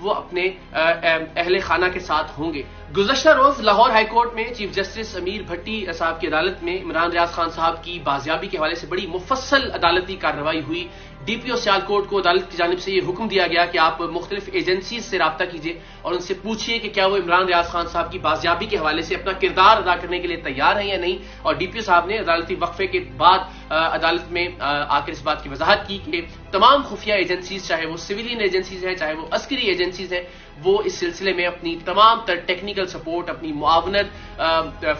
وہ اپنے اہل خانہ کے ساتھ ہوں گے. گزشتہ روز لاہور ہائی کورٹ میں چیف جسٹس امیر بھٹی صاحب کی عدالت میں عمران ریاض خان صاحب کی بازیابی کے حوالے سے بڑی مفصل عدالتی کارروائی ہوئی. ڈی پی او سیالکوٹ کو عدالت کی جانب سے یہ حکم دیا گیا کہ آپ مختلف ایجنسیز سے رابطہ کیجیے اور ان سے پوچھیے کہ کیا وہ عمران ریاض خان صاحب کی بازیابی کے حوالے سے اپنا کردار ادا کرنے کے لیے تیار ہیں یا نہیں. اور ڈی پی او صاحب نے عدالتی وقفے کے بعد عدالت میں آ کر اس بات کی وضاحت کی کہ تمام خفیہ ایجنسیز، چاہے وہ سویلین ایجنسیز ہیں چاہے وہ عسکری ایجنسیز ہیں، وہ اس سلسلے میں اپنی تمام تر ٹیکنیکل سپورٹ، اپنی معاونت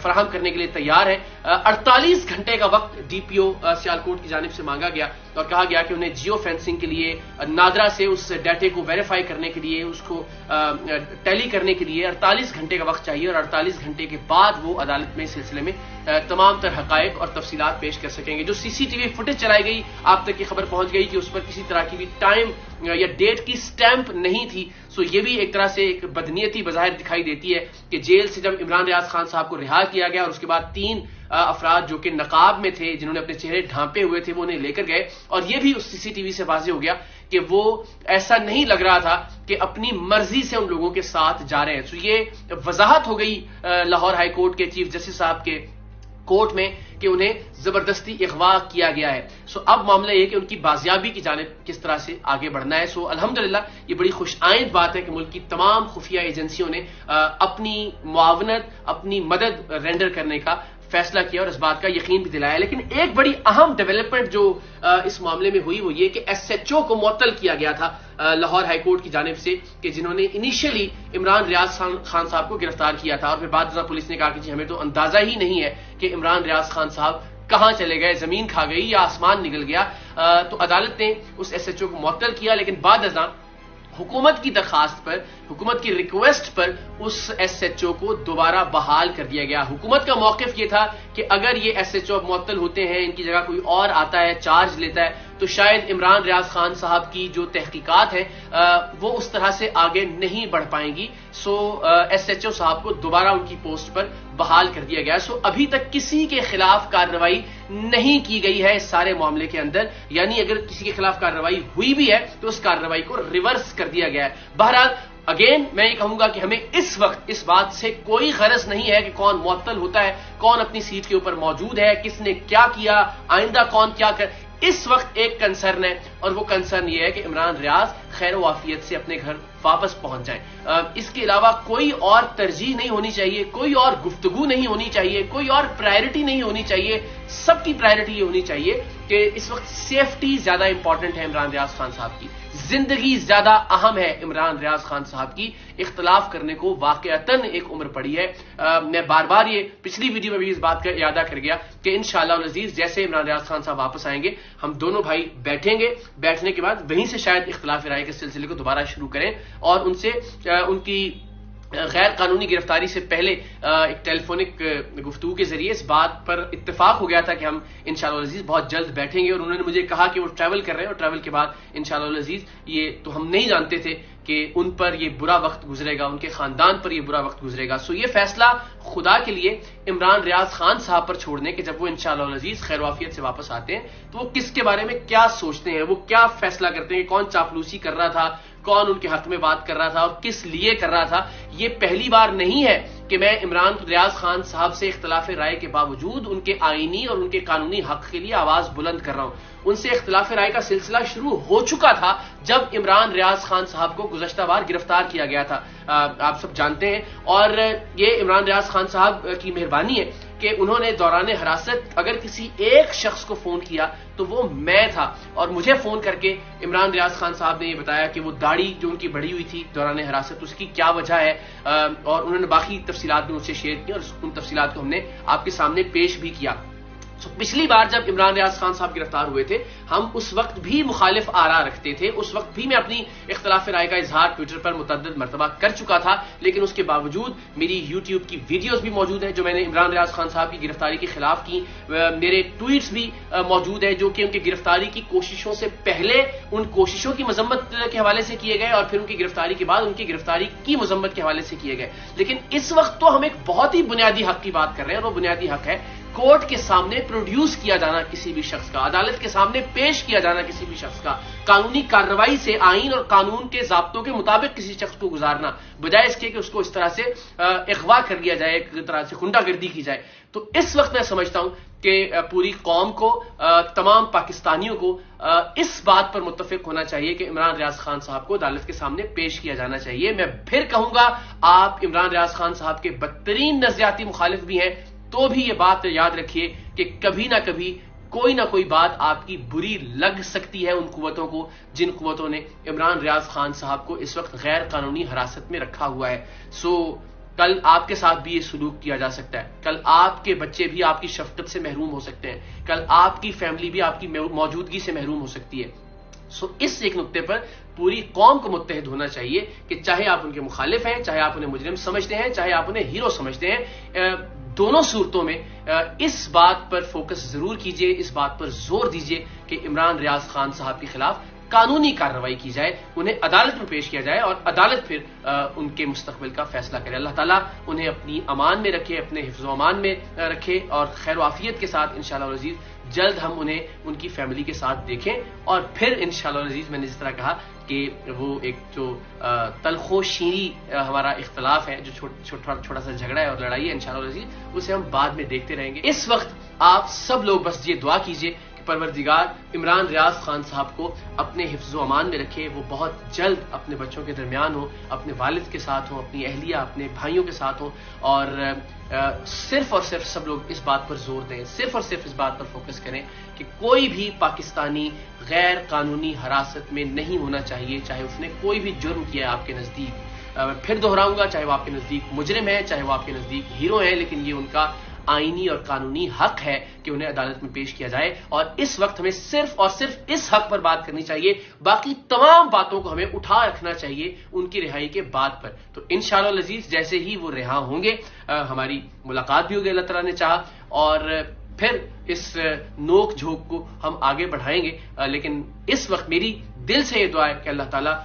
فراہم کرنے کے لیے تیار ہے. 48 گھنٹے کا وقت ڈی پی او سیالکوٹ کی جانب سے مانگا گیا اور کہا گیا کہ انہیں جیو فینسنگ کے لیے نادرا سے اس ڈیٹے کو ویریفائی کرنے کے لیے، اس کو ٹیلی کرنے کے لیے 48 گھنٹے کا وقت چاہیے اور 48 گھنٹے کے بعد وہ عدالت میں اس سلسلے میں تمام تر حقائق اور تفصیلات پیش کر سکیں گے. جو سی سی ٹی وی فوٹیج چلائی گئی، آپ تک یہ خبر پہنچ گئی کہ اس پر کسی طرح کی بھی ٹائم یا ڈیٹ کی سٹیمپ نہیں تھی. سو یہ بھی ایک طرح سے ایک بدنیتی بظاہر دکھائی دیتی ہے کہ جیل سے جب عمران ریاض خان صاحب کو رہا کیا گیا اور اس کے بعد 3 افراد جو کہ نقاب میں تھے، جنہوں نے اپنے چہرے ڈھانپے ہوئے تھے، وہ انہیں لے کر گئے. اور یہ بھی اس سی سی ٹی وی سے واضح ہو گیا کہ وہ ایسا نہیں لگ رہا تھا کہ اپنی مرضی سے ان لوگوں کے ساتھ جا رہے ہیں. سو یہ وضاحت ہو گئی لاہور ہائی کورٹ کے چیف جسٹس صاحب کے کورٹ میں کہ انہیں زبردستی اغوا کیا گیا ہے. سو اب معاملہ یہ کہ ان کی بازیابی کی جانب کس طرح سے آگے بڑھنا ہے. سو الحمدللہ یہ بڑی خوش آئند بات ہے کہ ملک کی تمام خفیہ ایجنسیوں نے اپنی معاونت، اپنی مدد رینڈر کرنے کا فیصلہ کیا اور اس بات کا یقین بھی دلایا. لیکن ایک بڑی اہم ڈیولپمنٹ جو اس معاملے میں ہوئی وہ یہ کہ ایس ایچ او کو معطل کیا گیا تھا لاہور ہائی کورٹ کی جانب سے، کہ جنہوں نے انیشلی عمران ریاض خان صاحب کو گرفتار کیا تھا اور پھر بعد ازاں پولیس نے کہا کہ جی ہمیں تو اندازہ ہی نہیں ہے کہ عمران ریاض خان صاحب کہاں چلے گئے، زمین کھا گئی یا آسمان نکل گیا. تو عدالت نے اس ایس ایچ او کو معطل کیا، لیکن بعد ازاں حکومت کی درخواست پر، حکومت کی ریکویسٹ پر اس ایس ایچ او کو دوبارہ بحال کر دیا گیا. حکومت کا موقف یہ تھا کہ اگر یہ ایس ایچ او معطل ہوتے ہیں، ان کی جگہ کوئی اور آتا ہے، چارج لیتا ہے، تو شاید عمران ریاض خان صاحب کی جو تحقیقات ہیں وہ اس طرح سے آگے نہیں بڑھ پائیں گی. سو ایس ایچ او صاحب کو دوبارہ ان کی پوسٹ پر بحال کر دیا گیا. سو ابھی تک کسی کے خلاف کارروائی نہیں کی گئی ہے اس سارے معاملے کے اندر، یعنی اگر کسی کے خلاف کارروائی ہوئی بھی ہے تو اس کارروائی کو ریورس کر دیا گیا ہے. بہرحال اگین میں یہ کہوں گا کہ ہمیں اس وقت اس بات سے کوئی غرض نہیں ہے کہ کون معطل ہوتا ہے، کون اپنی سیٹ کے اوپر موجود ہے، کس نے کیا کیا، آئندہ کون کیا کر. اس وقت ایک کنسرن ہے اور وہ کنسرن یہ ہے کہ عمران ریاض خیر و عافیت سے اپنے گھر واپس پہنچ جائیں. اس کے علاوہ کوئی اور ترجیح نہیں ہونی چاہیے، کوئی اور گفتگو نہیں ہونی چاہیے، کوئی اور پرائرٹی نہیں ہونی چاہیے. سب کی پرائرٹی یہ ہونی چاہیے کہ اس وقت سیفٹی زیادہ امپورٹنٹ ہے عمران ریاض خان صاحب کی، زندگی زیادہ اہم ہے عمران ریاض خان صاحب کی. اختلاف کرنے کو واقعتاً ایک عمر پڑی ہے. میں بار بار یہ پچھلی ویڈیو میں بھی اس بات کا اعادہ کر گیا کہ انشاءاللہ العزیز جیسے عمران ریاض خان صاحب واپس آئیں گے، ہم دونوں بھائی بیٹھیں گے، بیٹھنے کے بعد وہیں سے شاید اختلاف رائے کے سلسلے کو دوبارہ شروع کریں اور ان سے ان کی غیر قانونی گرفتاری سے پہلے ایک ٹیلی فونک گفتگو کے ذریعے اس بات پر اتفاق ہو گیا تھا کہ ہم انشاءاللہ العزیز بہت جلد بیٹھیں گے. اور انہوں نے مجھے کہا کہ وہ ٹریول کر رہے ہیں اور ٹریول کے بعد انشاءاللہ العزیز، یہ تو ہم نہیں جانتے تھے کہ ان پر یہ برا وقت گزرے گا، ان کے خاندان پر یہ برا وقت گزرے گا. سو یہ فیصلہ خدا کے لیے عمران ریاض خان صاحب پر چھوڑنے کہ جب وہ انشاءاللہ العزیز خیر وافیت سے واپس آتے ہیں تو وہ کس کے بارے میں کیا سوچتے ہیں، وہ کیا فیصلہ کرتے ہیں، کون چاپلوسی کر رہا تھا، کون ان کے حق میں بات کر رہا تھا اور کس لیے کر رہا تھا. یہ پہلی بار نہیں ہے کہ میں عمران ریاض خان صاحب سے اختلاف رائے کے باوجود ان کے آئینی اور ان کے قانونی حق کے لیے آواز بلند کر رہا ہوں. ان سے اختلاف رائے کا سلسلہ شروع ہو چکا تھا جب عمران ریاض خان صاحب کو گزشتہ بار گرفتار کیا گیا تھا، آپ سب جانتے ہیں. اور یہ عمران ریاض خان صاحب کی مہربانی ہے کہ انہوں نے دوران حراست اگر کسی ایک شخص کو فون کیا تو وہ میں تھا، اور مجھے فون کر کے عمران ریاض خان صاحب نے یہ بتایا کہ وہ داڑھی جو ان کی بڑھی ہوئی تھی دوران حراست اس کی کیا وجہ ہے، اور انہوں نے باقی تفصیلات بھی مجھ سے شیئر کی اور ان تفصیلات کو ہم نے آپ کے سامنے پیش بھی کیا. پچھلی بار جب عمران ریاض خان صاحب گرفتار ہوئے تھے ہم اس وقت بھی مخالف آرا رکھتے تھے، اس وقت بھی میں اپنی اختلاف رائے کا اظہار ٹویٹر پر متعدد مرتبہ کر چکا تھا، لیکن اس کے باوجود میری یوٹیوب کی ویڈیوز بھی موجود ہیں جو میں نے عمران ریاض خان صاحب کی گرفتاری کے خلاف کی، میرے ٹویٹس بھی موجود ہیں جو کہ ان کی گرفتاری کی کوششوں سے پہلے ان کوششوں کی مذمت کے حوالے سے کیے گئے اور پھر ان کی گرفتاری کے بعد ان کی گرفتاری کی مذمت کے حوالے سے کیے گئے. لیکن اس وقت تو ہم ایک بہت ہی بنیادی حق کی بات کر رہے ہیں اور وہ بنیادی حق ہے کورٹ کے سامنے پروڈیوس کیا جانا کسی بھی شخص کا، عدالت کے سامنے پیش کیا جانا کسی بھی شخص کا، قانونی کارروائی سے آئین اور قانون کے ضابطوں کے مطابق کسی شخص کو گزارنا، بجائے اس کے کہ اس کو اس طرح سے اغوا کر لیا جائے، ایک طرح سے خنڈا گردی کی جائے. تو اس وقت میں سمجھتا ہوں کہ پوری قوم کو، تمام پاکستانیوں کو اس بات پر متفق ہونا چاہیے کہ عمران ریاض خان صاحب کو عدالت کے سامنے پیش کیا جانا چاہیے. میں پھر کہوں گا، آپ عمران ریاض خان صاحب کے بدترین نظریاتی مخالف بھی ہیں تو بھی یہ بات یاد رکھیے کہ کبھی نہ کبھی کوئی نہ کوئی بات آپ کی بری لگ سکتی ہے ان قوتوں کو جن قوتوں نے عمران ریاض خان صاحب کو اس وقت غیر قانونی حراست میں رکھا ہوا ہے. کل آپ کے ساتھ بھی یہ سلوک کیا جا سکتا ہے، کل آپ کے بچے بھی آپ کی شفقت سے محروم ہو سکتے ہیں، کل آپ کی فیملی بھی آپ کی موجودگی سے محروم ہو سکتی ہے. اس ایک نقطے پر پوری قوم کو متحد ہونا چاہیے کہ چاہے آپ ان کے مخالف ہیں، چاہے آپ انہیں مجرم سمجھتے ہیں، چاہے آپ انہیں ہیرو سمجھتے ہیں، دونوں صورتوں میں اس بات پر فوکس ضرور کیجئے، اس بات پر زور دیجئے کہ عمران ریاض خان صاحب کے خلاف قانونی کارروائی کی جائے، انہیں عدالت میں پیش کیا جائے اور عدالت پھر ان کے مستقبل کا فیصلہ کرے. اللہ تعالیٰ انہیں اپنی امان میں رکھے، اپنے حفظ و امان میں رکھے اور خیر و عافیت کے ساتھ انشاءاللہ العزیز جلد ہم انہیں ان کی فیملی کے ساتھ دیکھیں. اور پھر انشاءاللہ العزیز میں نے جس طرح کہا کہ وہ ایک جو تلخ و شیریں ہمارا اختلاف ہے، جو چھوٹا سا جھگڑا ہے اور لڑائی ہے، انشاءاللہ العزیز اسے ہم بعد میں دیکھتے رہیں گے. اس وقت آپ سب لوگ بس یہ دعا کیجئے کہ پروردگار عمران ریاض خان صاحب کو اپنے حفظ و امان میں رکھے، وہ بہت جلد اپنے بچوں کے درمیان ہوں، اپنے والد کے ساتھ ہوں، اپنی اہلیہ اپنے بھائیوں کے ساتھ ہوں، اور صرف اور صرف سب لوگ اس بات پر زور دیں، صرف اور صرف اس بات پر فوکس کریں کہ کوئی بھی پاکستانی غیر قانونی حراست میں نہیں ہونا چاہیے، چاہے اس نے کوئی بھی جرم کیا ہے آپ کے نزدیک. پھر دہراؤں گا، چاہے وہ آپ کے نزدیک مجرم ہے، چاہے وہ آپ کے نزدیک ہیرو ہیں، لیکن یہ ان کا آئینی اور قانونی حق ہے کہ انہیں عدالت میں پیش کیا جائے. اور اس وقت ہمیں صرف اور صرف اس حق پر بات کرنی چاہیے، باقی تمام باتوں کو ہمیں اٹھا رکھنا چاہیے ان کی رہائی کے بعد پر. تو انشاءاللہ العزیز جیسے ہی وہ رہا ہوں گے ہماری ملاقات بھی ہوگی اللہ تعالیٰ نے چاہا، اور پھر اس نوک جھوک کو ہم آگے بڑھائیں گے. لیکن اس وقت میری دل سے یہ دعا ہے کہ اللہ تعالیٰ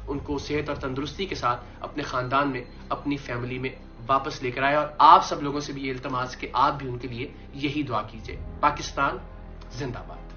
ان کو صحت اور تندرستی کے ساتھ اپنے خاندان میں، اپنی فیملی میں واپس لے کر آئے. اور آپ سب لوگوں سے بھی یہ التماس کہ آپ بھی ان کے لیے یہی دعا کیجئے. پاکستان زندہ باد.